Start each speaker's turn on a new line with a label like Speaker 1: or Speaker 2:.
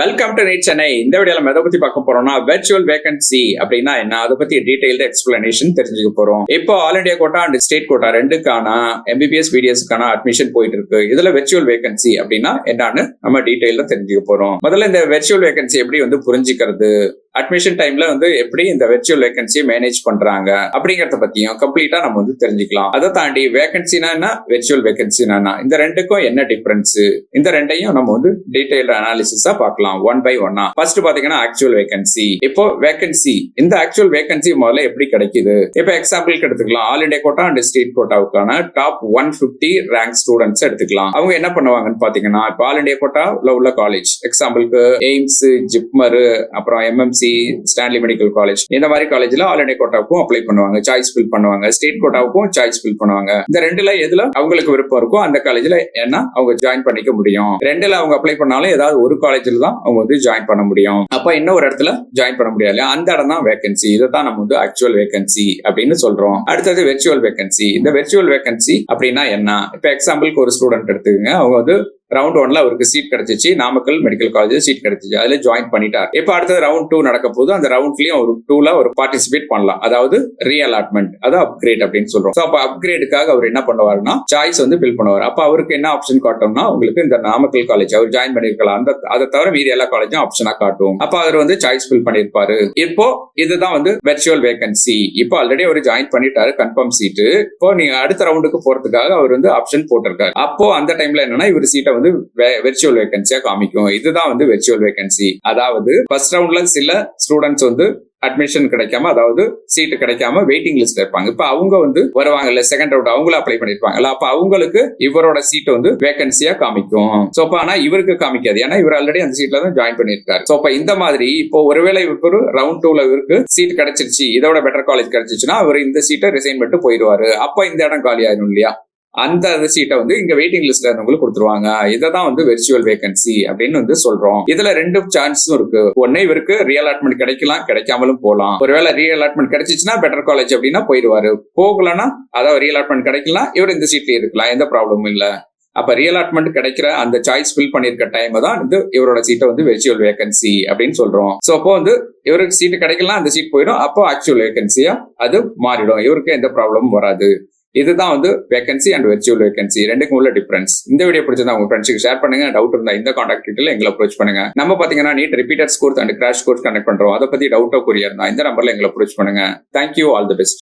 Speaker 1: Welcome to NEET Chennai. இந்த வீடியோல எதை பத்தி பார்க்க போறோம்னா வெர்ச்சுவல் வேகன்சி அப்படின்னா என்ன, அதை பத்தி டீடைல்டு எக்ஸ்பிளனேஷன் தெரிஞ்சுக்க போறோம். இப்போ all India quota and state quota ரெண்டுக்கான எம்பிபிஎஸ் பிடிஎஸ்க்கான அட்மிஷன் போயிட்டு இருக்கு. இதுல வெர்ச்சுவல் வேகன்சி அப்படின்னா என்னன்னு நம்ம டீடைல்ல தெரிஞ்சுக்க போறோம். முதல்ல இந்த வெர்ச்சுவல் வேகன்சி எப்படி புரிஞ்சுக்கிறது, அட்மிஷன் டைம்ல எப்படி இந்த வெர்ச்சுவல் வேகன்சியை மேனேஜ் பண்றாங்க அப்படிங்கறத பத்தியும் கம்ப்ளீட்டா நம்ம தெரிஞ்சுக்கலாம். அதை தாண்டி வேகன்சினா என்ன, வெர்ச்சுவல் வேகன்சினா என்ன, இந்த ரெண்டுக்கும் என்ன டிஃபரன்ஸ், இந்த ரெண்டையும் நம்ம டீடைல்டு அனாலிசிஸா பார்க்கலாம் ஒன் பை ஒன்னா. ஃபர்ஸ்ட் பாத்தீங்கன்னா ஆக்சுவல் வேகன்சி. இப்போ வேகன்சி, இந்த ஆக்சுவல் வேகன்சி முதல்ல எப்படி கிடைக்குது, இப்போ எக்ஸாம்பிளுக்கு எடுத்துக்கலாம். All India quota and state கோட்டாவுக்கான டாப் 150 ரேங்க் ஸ்டூடெண்ட்ஸ் எடுத்துக்கலாம். அவங்க என்ன பண்ணுவாங்கன்னு பாத்தீங்கன்னா, இப்போ ஆல் இண்டியா கோட்டால உள்ள காலேஜ் எக்ஸாம்பிளுக்கு எய்ம்ஸ், ஜிப்மர், அப்புறம் எம்எம்சி, ஸ்டான்லி மெடிக்கல் காலேஜ், இந்த மாதிரி காலேஜ்ல ஆல் இண்டியா கோட்டாவுக்கும் அப்ளை பண்ணுவாங்க, சாய்ஸ் ஃபில் பண்ணுவாங்க. ஸ்டேட் கோட்டாவுக்கும் சாய்ஸ் ஃபில் பண்ணுவாங்க. இந்த ரெண்டுல எதுல அவங்களுக்கு விருப்பம் இருக்கோ அந்த காலேஜ்ல என்ன அவங்க ஜாயின் பண்ணிக்க முடியும். ரெண்டுல அவங்க அப்ளை பண்ணாலும் ஏதாவது ஒரு காலேஜ்ல தான் அவங்க ஜாயின் பண்ண முடியும். அப்ப இன்னொரு இடத்துல ஜாயின் பண்ண முடியாது. அந்த இடம் தான் வேகன்சி. இதைத்தான் நம்ம ஆக்சுவல் வேகன்சி அப்படின்னு சொல்றோம். அடுத்தது வெர்ச்சுவல் வேகன்சி. இந்த வெர்ச்சுவல் வேகன்சி அப்படின்னா என்ன, இப்ப எக்ஸாம்பிளுக்கு ஒரு ஸ்டூடெண்ட் எடுத்துக்கங்க. அவங்க ரவுண்ட் 1ல அவருக்கு சீட் கிடைச்சிச்சு, நாமக்கல் மெடிக்கல் காலேஜ் சீட் கிடைச்சிச்சு, அதுல ஜாயின் பண்ணிட்டார். இப்ப அடுத்தது ரவுண்ட் 2 நடக்க போது. அந்த ரவுண்ட்லயும் ஒரு 2ல ஒரு பார்ட்டிசிபேட் பண்ணலாம். அதாவது ரீஅலாட்மெண்ட், அது அப்கிரேட் அப்படின்னு சொல்றோம். அப்ப அப்கிரேடுக்காக அவர் என்ன பண்ணுவாருன்னா சாய்ஸ் ஃபில் பண்ணுவார். அப்ப அவருக்கு என்ன ஆப்ஷன் காட்டும்னா, உங்களுக்கு இந்த நாமக்கல் காலேஜ் அவர் ஜாயின் பண்ணிருக்கலாம், அதை தவிர மீதி எல்லா காலேஜும் ஆப்ஷனா காட்டும். அப்ப அவர் சாய்ஸ் ஃபில் பண்ணிருப்பாரு. இப்போ இதுதான் வெர்ச்சுவல் வேகன்சி. இப்போ ஆல்ரெடி அவர் ஜாயின் பண்ணிட்டாரு, கன்ஃபார்ம் சீட்டு. இப்போ நீங்க அடுத்த ரவுண்டுக்கு போறதுக்காக அவர் ஆப்ஷன் போட்டிருக்காரு. அப்போ அந்த டைம்ல என்னன்னா இவர் சீட்டை வெர்ச்சுவல் வேகன்சியா காமிக்கும். இதுதான் வெர்ச்சுவல் வேகன்சி. அதாவது ஃபர்ஸ்ட் ரவுண்ட்ல சில ஸ்டூடெண்ட்ஸ் அட்மிஷன் கிடைக்காம, அதாவது சீட்டு கிடைக்காம வெயிட்டிங் லிஸ்ட் இருப்பாங்க. இப்ப அவங்க வருவாங்கல்ல, செகண்ட் ரவுண்ட் அவங்கள அப்ளை பண்ணிருப்பாங்கல்ல, அப்ப அவங்களுக்கு இவரோட சீட் வேகன்சியா காமிக்கும். சோ அப்ப ஆனா இவருக்கு காமிக்காது, ஏன்னா இவர் ஆல்ரெடி அந்த சீட்ல தான் ஜாயின் பண்ணிருக்காரு. சோ அப்ப இந்த மாதிரி இப்போ ஒருவேளை இவருக்கு ரவுண்ட் 2ல இவருக்கு சீட் கிடைச்சிருச்சு, இதோட பெட்டர் காலேஜ் கிடைச்சிச்சுன்னா அவர் இந்த சீட்டை ரிசைன் பண்ணிட்டு போயிடுவாரு. அப்ப இந்த இடம் காலி ஆயிடும் இல்லையா, அந்த சீட்டை இங்க வெயிட்டிங் லிஸ்ட்ல இருந்தவங்களுக்கு கொடுத்துருவாங்க. இதான் வெர்ச்சுவல் வேகன்சி அப்படின்னு சொல்றோம். இதுல ரெண்டு சான்ஸும் இருக்கு. ஒன்னு இவருக்கு ரீஅலாட்மெண்ட் கிடைக்கலாம், கிடைக்காமலும் போகலாம். ஒருவேளை ரீஅலாட்மெண்ட் கிடைச்சிச்சுன்னா பெட்டர் காலேஜ் அப்படின்னா போயிடுவாரு. போகலன்னா, அதாவது ரீஅலாட்மெண்ட் கிடைக்கலாம், இவர் இந்த சீட்ல இருக்கலாம், எந்த ப்ராப்ளமும் இல்ல. அப்ப ரீஅலாட்மெண்ட் கிடைக்கிற அந்த சாய்ஸ் ஃபில் பண்ணிருக்க டைம் தான் இவரோட சீட்டை வெர்ச்சுவல் வேகன்சி அப்படின்னு சொல்றோம். சோ அப்போ இவருக்கு சீட்டு கிடைக்கலாம், அந்த சீட் போயிடும். அப்போ ஆக்சுவல் வேகன்சியா அது மாறிடும், இவருக்கு எந்த ப்ராப்ளமும் வராது. இதுதான் வேகன்சி அண்ட் வெர்ச்சுவல் வேகன்சி ரெண்டுக்கும் உள்ள டிஃபரன்ஸ். இந்த வீடியோ பிடிச்சதா உங்க ஃப்ரெண்ட்ஸுக்கு ஷேர் பண்ணுங்க. டவுட் இருந்தா இந்த கான்டாக்ட் டீடைல் எங்களை அப்ரோச் பண்ணுங்க. நம்ம பாத்தீங்கன்னா NEET repeated course and crash course connect பண்றோம். அதை பத்தி டவுட்டோ கொரியர் இருந்தா இந்த நம்பர்ல எங்களை அப்ரோச் பண்ணுங்க. Thank you, all the best.